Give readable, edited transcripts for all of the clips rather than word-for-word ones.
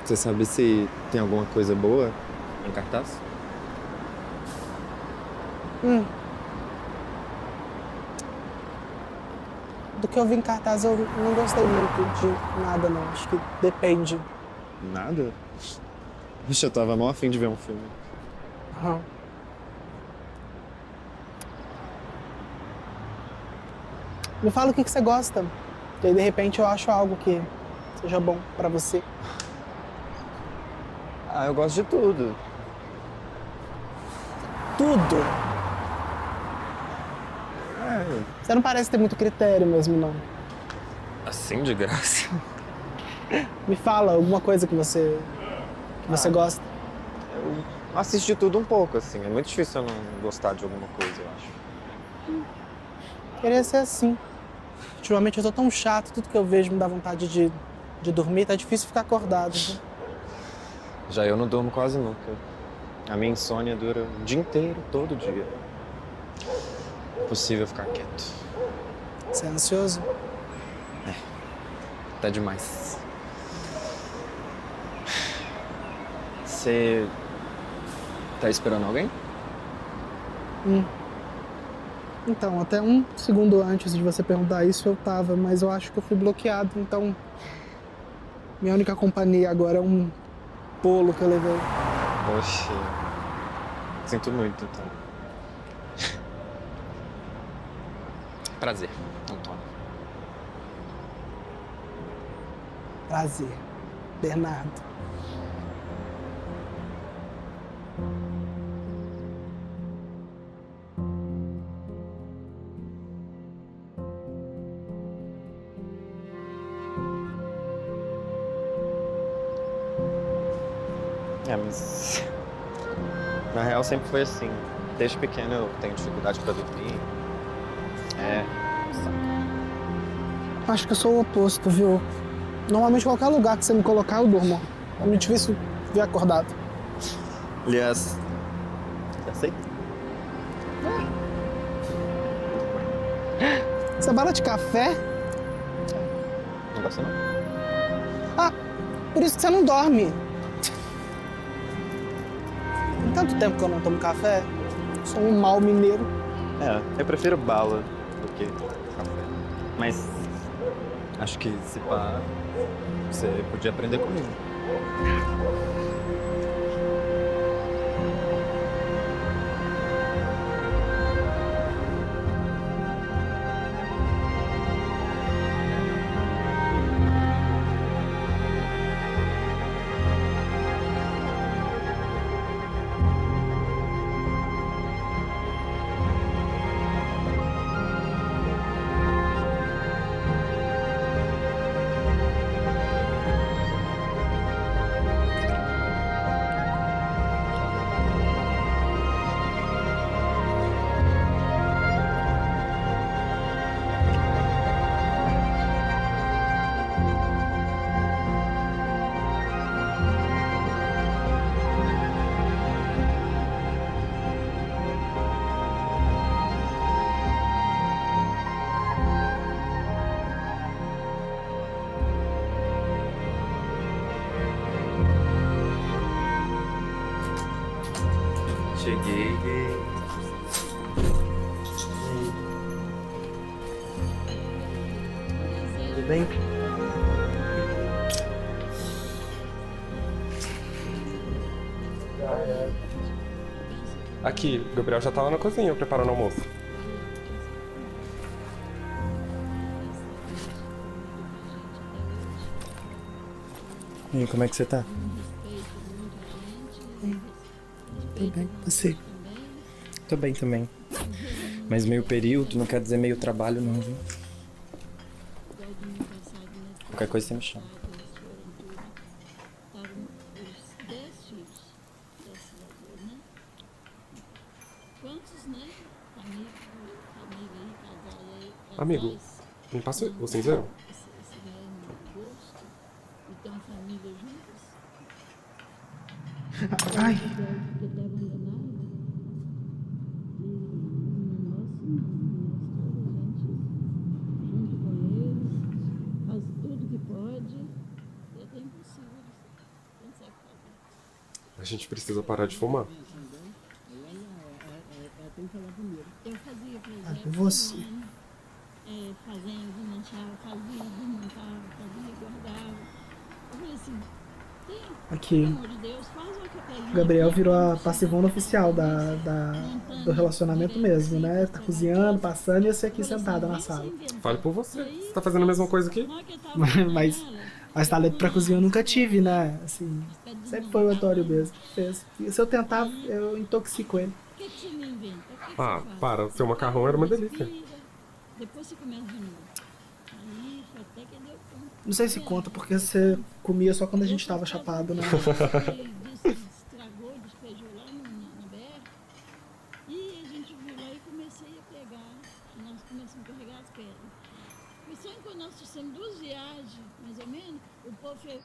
Você sabe se tem alguma coisa boa em cartaz? Do que eu vi em cartaz, eu não gostei muito de nada, não. Acho que depende. Nada? Vixe, eu tava mó afim de ver um filme. Aham. Me fala o que você gosta. E aí, de repente, eu acho algo que seja bom pra você. Ah, eu gosto de tudo. Tudo! É, Você não parece ter muito critério mesmo, não. assim de graça. Me fala alguma coisa que você gosta. Eu assisto de tudo um pouco, assim. É muito difícil eu não gostar de alguma coisa, eu acho. Queria ser assim. Ultimamente eu tô tão chato, tudo que eu vejo me dá vontade de dormir, tá difícil ficar acordado. Viu? Já eu não durmo quase nunca. A minha insônia dura o dia inteiro, todo dia. Impossível ficar quieto. Você é ansioso? Até demais. Você tá esperando alguém? Então, até um segundo antes de você perguntar isso, eu tava, mas eu acho que eu fui bloqueado, então minha única companhia agora é um bolo que eu levei. Oxe, sinto muito, então. Prazer, Antônio. Prazer. Bernardo. É, mas. Na real, sempre foi assim. Desde pequeno eu tenho dificuldade pra dormir. É. Acho que eu sou o oposto, viu? Normalmente qualquer lugar que você me colocar, eu durmo. É muito difícil ver acordado. Aliás. Você aceita? Você bala de café? Não gosta, não? Ah, por isso que você não dorme. Tem tanto tempo que eu não tomo café. Sou um mau mineiro. É, eu prefiro bala do que café. Mas. Acho que se pá. Você podia aprender comigo. Cheguei. Tudo bem? Aqui, o Gabriel já tá lá na cozinha preparando o almoço. E aí, como é que você tá? Tô bem, você. Tô bem também. Mas meio período não quer dizer meio trabalho, não, viu? Qualquer coisa você me chama. Amigo, me passa o cinzeiro? Ai, gente precisa parar de fumar. Eu fazia, por Ah, exemplo, você. fazendo, manchava, fazia, desmontava, fazia, guardava. Eu falei assim, Aqui. pelo amor de Deus, faz uma capelinha. O Gabriel aqui, virou não a precisa passivona ficar oficial montando, do relacionamento virando mesmo, né? ciclo, Tá sei lá o cozinhando, quê. passando e você aqui Eu falei sentada assim, na vê se sala. inventa. Fale por você. E aí, Você tá fazendo a mesma coisa aqui? na hora que eu tava com Mas ela, talento pra cozinha eu nunca tive, né? Assim, pé sempre foi o Antônio desmontado. mesmo que fez. E se eu tentar, eu intoxico ele. O que você me inventa? O que Ah, você faz? para. O seu macarrão era uma delícia. Respira, depois você começa de novo. Aí foi até que deu conta. Não sei se conta, porque você comia só quando a gente tava chapado, né? Estragou, despejou lá na BR. E a gente viu lá e comecei a pegar. Nós começamos a carregar as pedras. Mas só quando nós fizemos 2 viagens, mais ou menos, o povo fez.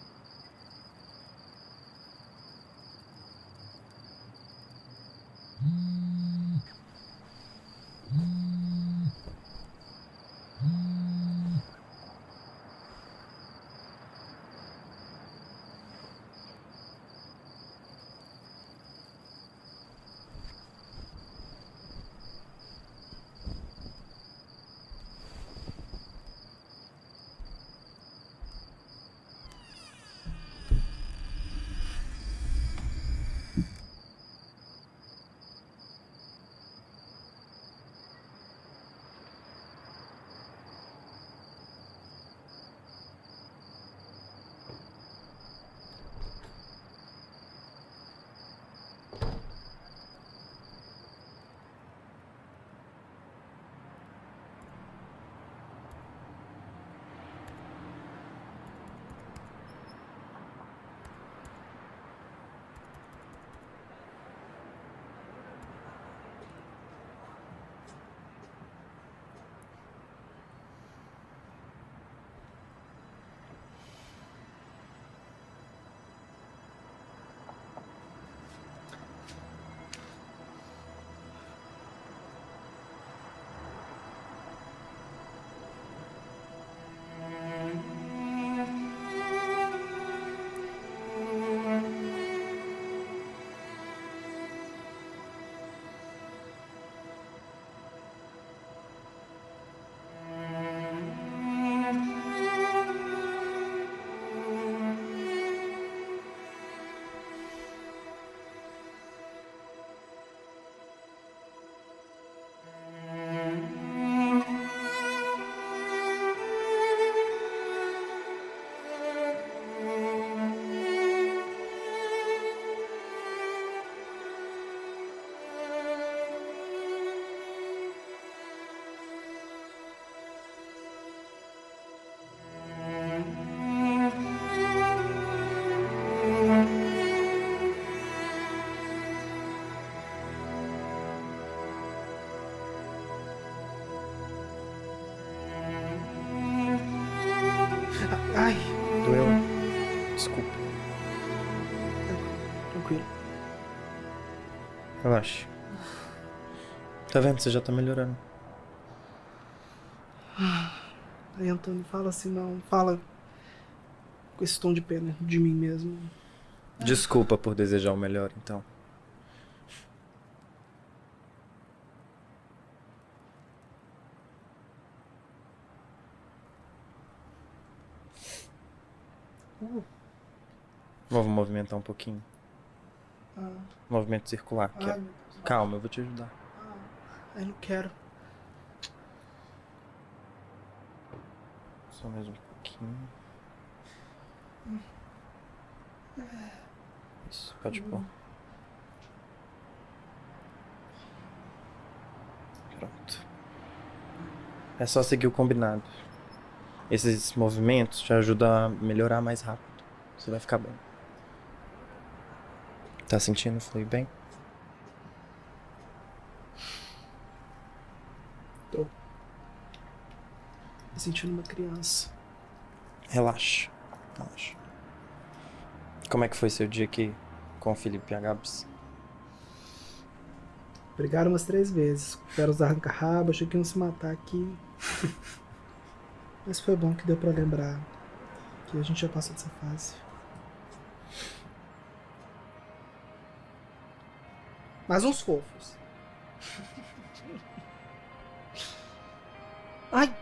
Ai, Doeu? Desculpa. tranquilo. Relaxa. Tá vendo? Você já tá melhorando. Aí, Antônio, fala assim, não. Fala com esse tom de pena de mim mesmo. Desculpa por desejar o melhor, então. Vamos movimentar um pouquinho. Ah, Movimento circular. Aqui, ó. ai, meu Deus. Calma, eu vou te ajudar. Ai, não quero. Só mais um pouquinho. Isso, pode pôr. Pronto. É só seguir o combinado. Esses movimentos te ajudam a melhorar mais rápido. Você vai ficar bem. Tá sentindo fluir bem? Tô me sentindo uma criança. Relaxa. Relaxa. Como é que foi seu dia aqui com o Felipe e a Gabs? Brigaram umas 3 vezes. Quero usar arranca-rabo, achei que iam se matar aqui. Mas foi bom que deu pra lembrar que a gente já passou dessa fase. Mas uns fofos. Ai!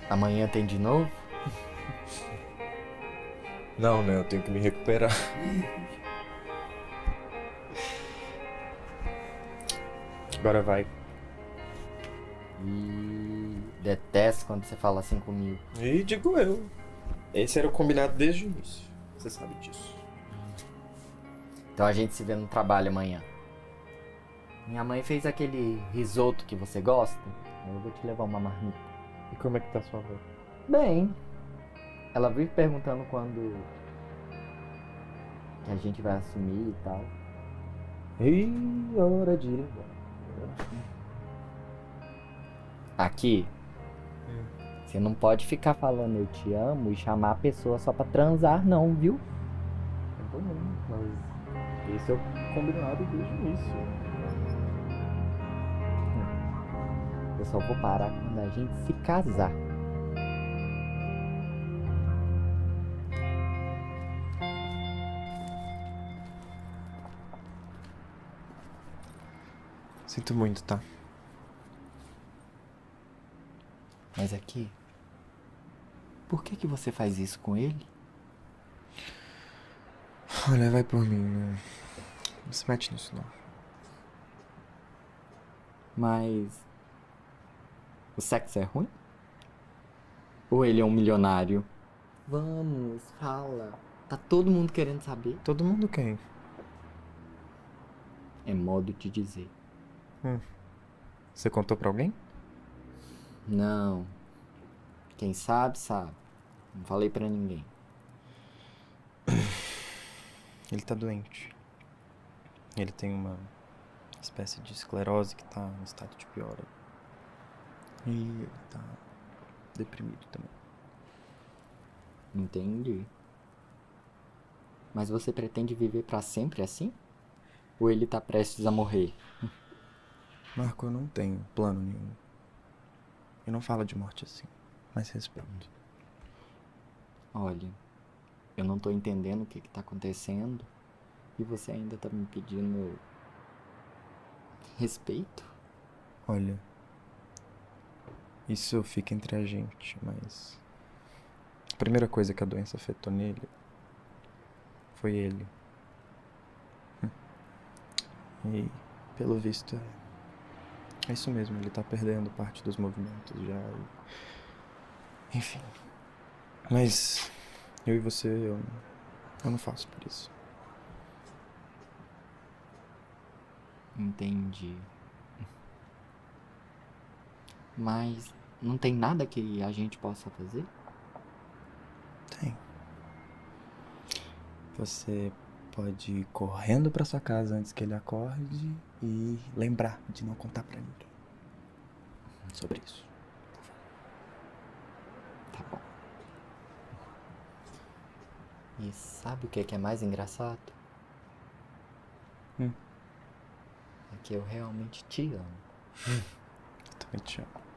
Amanhã tem de novo? Não, né? Eu tenho que me recuperar. Agora vai. E detesto quando você fala assim comigo. E digo eu. Esse era o combinado desde o início. Você sabe disso. Então a gente se vê no trabalho amanhã. Minha mãe fez aquele risoto que você gosta. Eu vou te levar uma marmita. E como é que tá sua avó? Bem, ela vive perguntando quando que a gente vai assumir e tal. E hora de ir embora. Aqui, você não pode ficar falando eu te amo e chamar a pessoa só pra transar não, viu? Não tô não, mas esse é o combinado desde o início. Eu só vou parar quando a gente se casar. Sinto muito, tá? Mas aqui, por que você faz isso com ele? Olha, vai por mim, né? Não se mete nisso, não. Mas o sexo é ruim? Ou ele é um milionário? Vamos, fala. Tá todo mundo querendo saber. Todo mundo quem? É modo de dizer. Você contou pra alguém? Não. Quem sabe, sabe. Não falei pra ninguém. Ele tá doente. Ele tem uma espécie de esclerose que tá em estado de piora. E ele tá deprimido também. Entendi. Mas você pretende viver pra sempre assim? Ou ele tá prestes a morrer? Marco, eu não tenho plano nenhum. Eu não falo de morte assim, mas respeito. Olha, eu não tô entendendo o que tá acontecendo e você ainda tá me pedindo respeito? Olha, isso fica entre a gente, mas a primeira coisa que a doença afetou nele foi ele. E, pelo visto, é isso mesmo, ele tá perdendo parte dos movimentos já. Enfim. Mas eu e você, eu não faço por isso. Entendi. Mas não tem nada que a gente possa fazer? Tem. Você pode ir correndo pra sua casa antes que ele acorde e lembrar de não contar pra ninguém sobre isso. Tá bom. E sabe o que é mais engraçado? É que eu realmente te amo. Eu também te amo.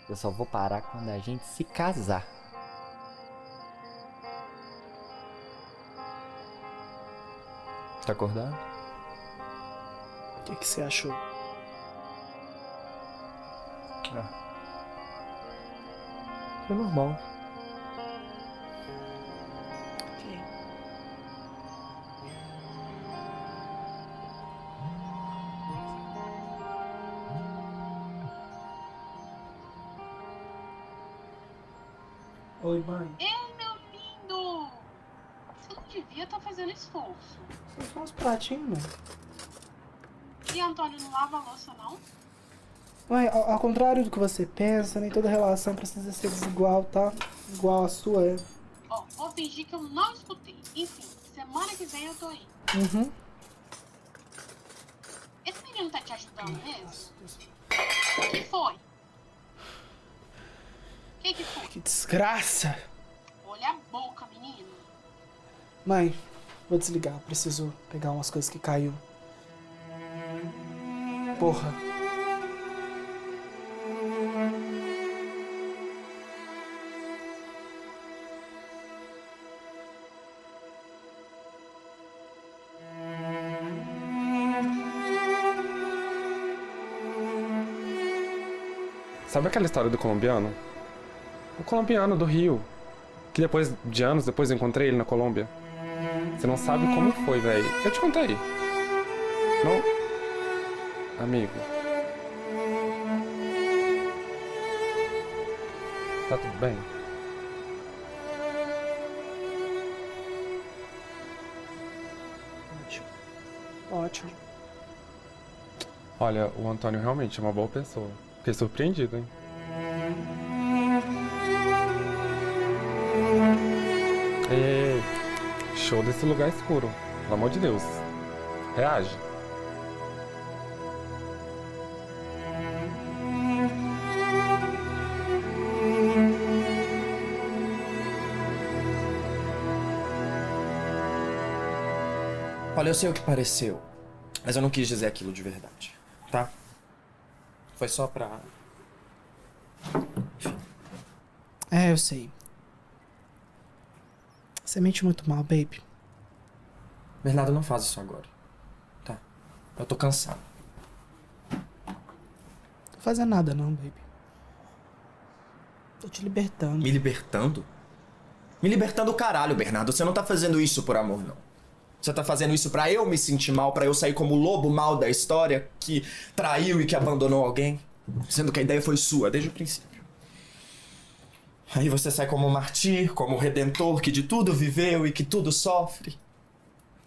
Eu só vou parar quando a gente se casar. Tá acordado? O que você achou? Foi normal. Oi, mãe. Ei, meu lindo! Você não devia estar fazendo esforço. São só uns pratinhos, mãe. E Antônio não lava a louça, não? Mãe, ao contrário do que você pensa, nem toda relação precisa ser desigual, tá? Igual a sua é. Ó, vou fingir que eu não escutei. Enfim, semana que vem eu tô aí. Uhum. Esse menino tá te ajudando mesmo? O que foi? O que foi? Que desgraça! Olha a boca, menino. Mãe, vou desligar. Preciso pegar umas coisas que caiu. Porra. Sabe aquela história do colombiano? O colombiano do Rio. Que depois de anos, depois eu encontrei ele na Colômbia. Você não sabe como foi, velho. Eu te contei. Não? Amigo. Tá tudo bem? Ótimo. Ótimo. Olha, o Antônio realmente é uma boa pessoa. Fiquei surpreendido, hein? Ei, show desse lugar escuro. Pelo amor de Deus. Reage. Olha, eu sei o que pareceu, mas eu não quis dizer aquilo de verdade, tá? Foi só pra... É, eu sei. Você mente muito mal, baby. Bernardo, não faz isso agora, tá? Eu tô cansado. Tô fazendo nada não, baby. Tô te libertando. Me libertando? Me libertando o caralho, Bernardo. Você não tá fazendo isso por amor, não. Você tá fazendo isso pra eu me sentir mal, pra eu sair como o lobo mal da história que traiu e que abandonou alguém, sendo que a ideia foi sua desde o princípio. Aí você sai como um martir, como um redentor que de tudo viveu e que tudo sofre.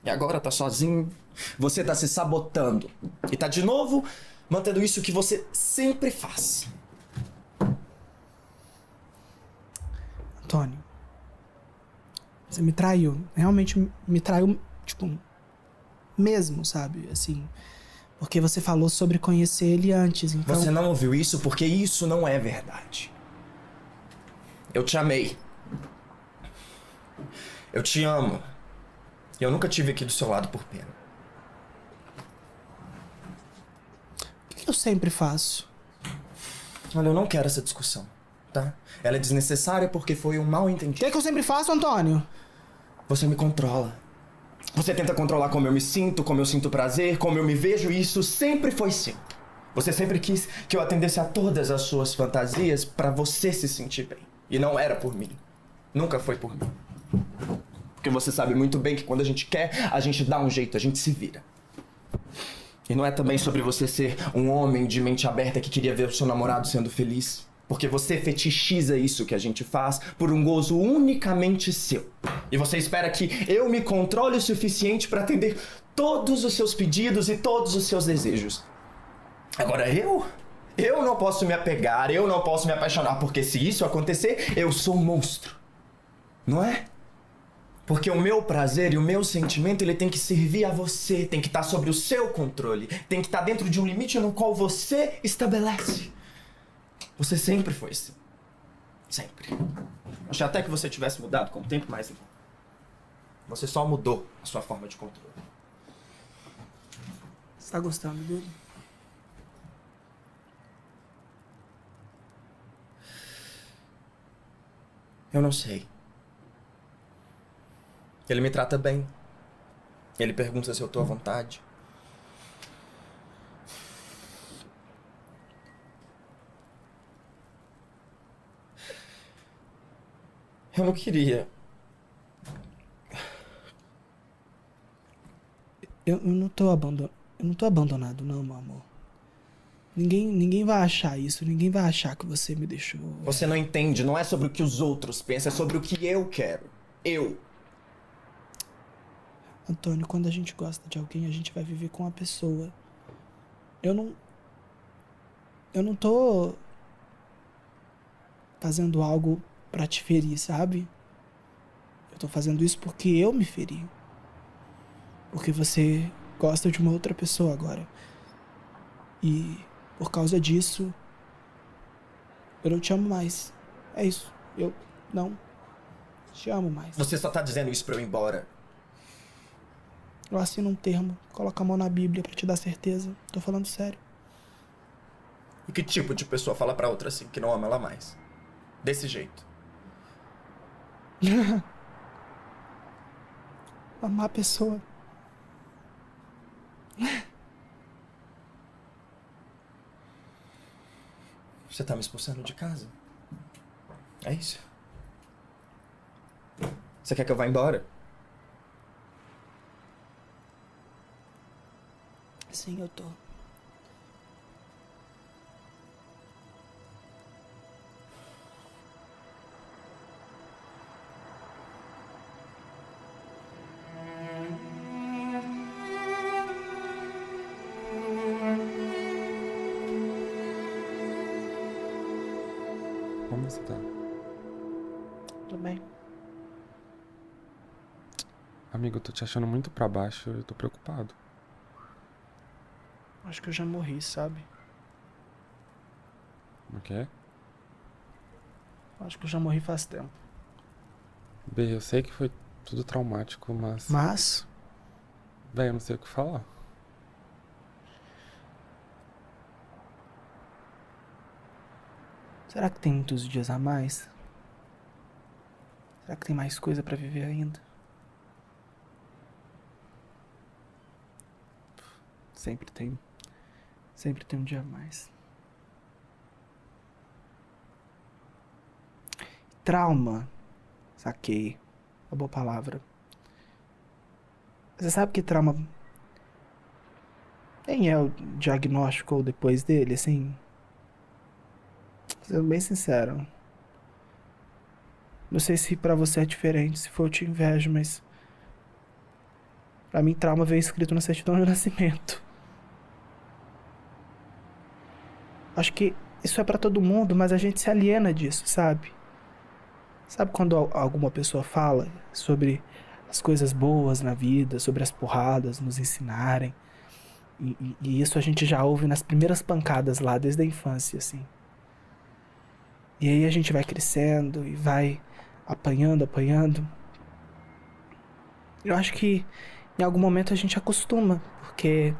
E agora tá sozinho. Você tá se sabotando. E tá de novo mantendo isso que você sempre faz. Antônio, você me traiu. Realmente me traiu, tipo, mesmo, sabe? Assim, porque você falou sobre conhecer ele antes, então... Você não ouviu isso porque isso não é verdade. Eu te amei. Eu te amo. E eu nunca tive aqui do seu lado por pena. O que eu sempre faço? Olha, eu não quero essa discussão, tá? Ela é desnecessária porque foi um mal O entendido. que eu sempre faço, Antônio? Você me controla. Você tenta controlar como eu me sinto, como eu sinto prazer, como eu me vejo, e isso sempre foi seu. Você sempre quis que eu atendesse a todas as suas fantasias pra você se sentir bem. E não era por mim. Nunca foi por mim. Porque você sabe muito bem que quando a gente quer, a gente dá um jeito, a gente se vira. E não é também sobre você ser um homem de mente aberta que queria ver o seu namorado sendo feliz. Porque você fetichiza isso que a gente faz por um gozo unicamente seu. E você espera que eu me controle o suficiente pra atender todos os seus pedidos e todos os seus desejos. Agora eu não posso me apegar, eu não posso me apaixonar, porque se isso acontecer, eu sou um monstro. Não é? Porque o meu prazer e o meu sentimento, ele tem que servir a você, tem que estar sobre o seu controle, tem que estar dentro de um limite no qual você estabelece. Você sempre foi assim. Sempre. Achei até que você tivesse mudado com o tempo, mas você só mudou a sua forma de controle. Você tá gostando dele? Eu não sei. Ele me trata bem. Ele pergunta se eu tô à vontade. Eu não queria. Eu não tô abandonado, não, meu amor. Ninguém vai achar isso. Ninguém vai achar que você me deixou. Você não entende. Não é sobre o que os outros pensam. É sobre o que eu quero. Eu. Antônio, quando a gente gosta de alguém, a gente vai viver com a pessoa. Eu não tô fazendo algo pra te ferir, sabe? Eu tô fazendo isso porque eu me feri. Porque você gosta de uma outra pessoa agora. E por causa disso, eu não te amo mais. É isso. Eu não te amo mais. Você só tá dizendo isso pra eu ir embora. Eu assino um termo, coloco a mão na Bíblia pra te dar certeza. Tô falando sério. E que tipo de pessoa fala pra outra assim, que não ama ela mais? Desse jeito. Amar a pessoa. Você tá me expulsando de casa? É isso? Você quer que eu vá embora? Sim, eu tô. Como você tá? Tudo bem. Amigo, eu tô te achando muito pra baixo, eu tô preocupado. Acho que eu já morri, sabe? O quê? Acho que eu já morri faz tempo. B, eu sei que foi tudo traumático, mas... Mas Véi, eu não sei o que falar. será que tem muitos dias a mais? Será que tem mais coisa pra viver ainda? Sempre tem. Sempre tem um dia a mais. Trauma. Saquei. Uma boa palavra. Você sabe que trauma nem é o diagnóstico ou depois dele, assim? Sendo bem sincero. Não sei se pra você é diferente, se for eu te invejo, mas pra mim trauma veio escrito na certidão de nascimento. Acho que isso é pra todo mundo, mas a gente se aliena disso, sabe? Sabe quando alguma pessoa fala sobre as coisas boas na vida, sobre as porradas nos ensinarem? E isso a gente já ouve nas primeiras pancadas lá, desde a infância, assim. E aí a gente vai crescendo e vai apanhando. Eu acho que em algum momento a gente acostuma, porque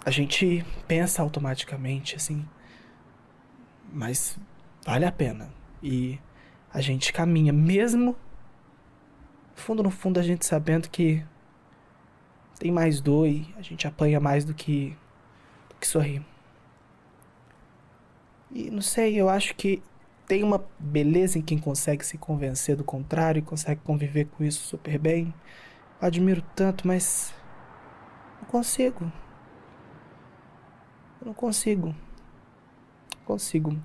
a gente pensa automaticamente, assim, mas vale a pena. E a gente caminha, mesmo no fundo a gente sabendo que tem mais dor e a gente apanha mais do que sorri. E não sei, eu acho que tem uma beleza em quem consegue se convencer do contrário e consegue conviver com isso super bem. Eu admiro tanto, mas não consigo. Eu não consigo. Não consigo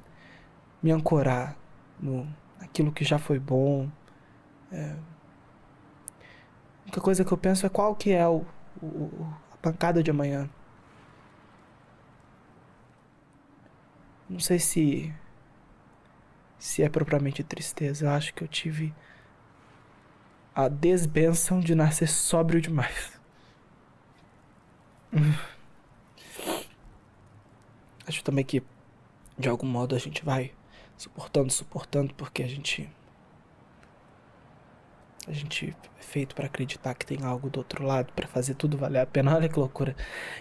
me ancorar naquilo que já foi bom. A única coisa que eu penso é qual que é a pancada de amanhã. Não sei se é propriamente tristeza. Eu acho que eu tive a desbenção de nascer sóbrio demais. Acho também que de algum modo a gente vai suportando, porque a gente é feito pra acreditar que tem algo do outro lado, pra fazer tudo valer a pena. Olha que loucura.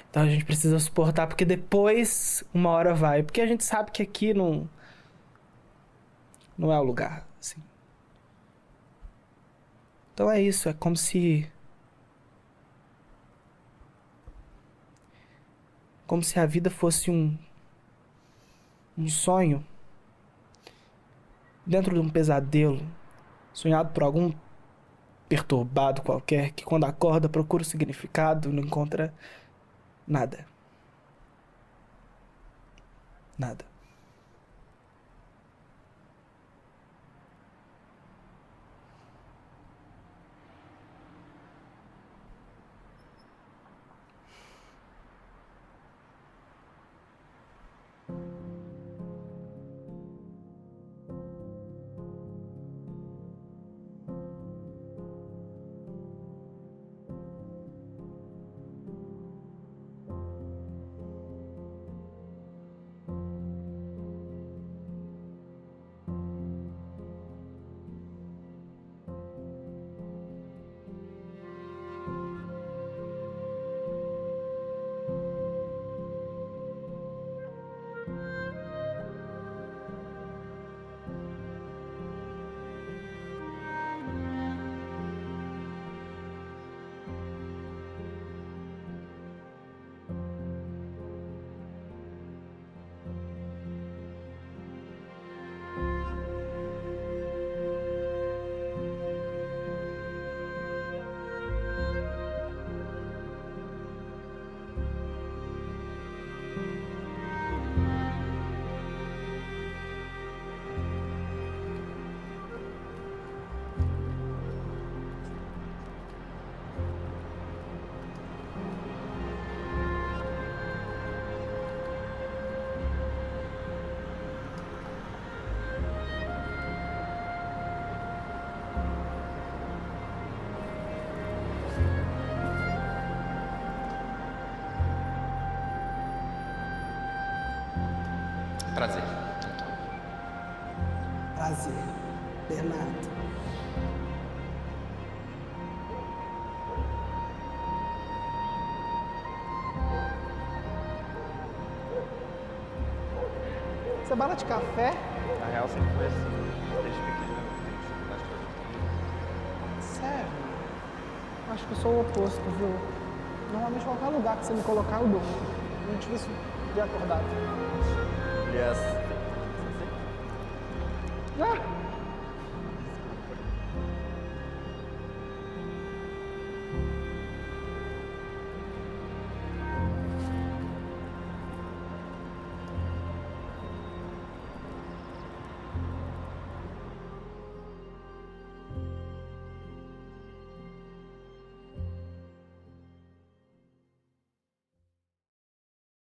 Então a gente precisa suportar, porque depois uma hora vai. Porque a gente sabe que aqui não é o lugar, assim. Então é isso, é como se... Como se a vida fosse um sonho dentro de um pesadelo, sonhado por algum perturbado qualquer que quando acorda procura o significado, não encontra nada. Nada. Prazer. Prazer, Bernardo. Você é bala de café? Na real sempre foi assim. Desde pequeno eu tenho dificuldade de fazer. Sério? Acho que eu sou o oposto, viu? Normalmente qualquer lugar que você me colocar eu durmo. Não tive isso de acordado. Aliás, Ah!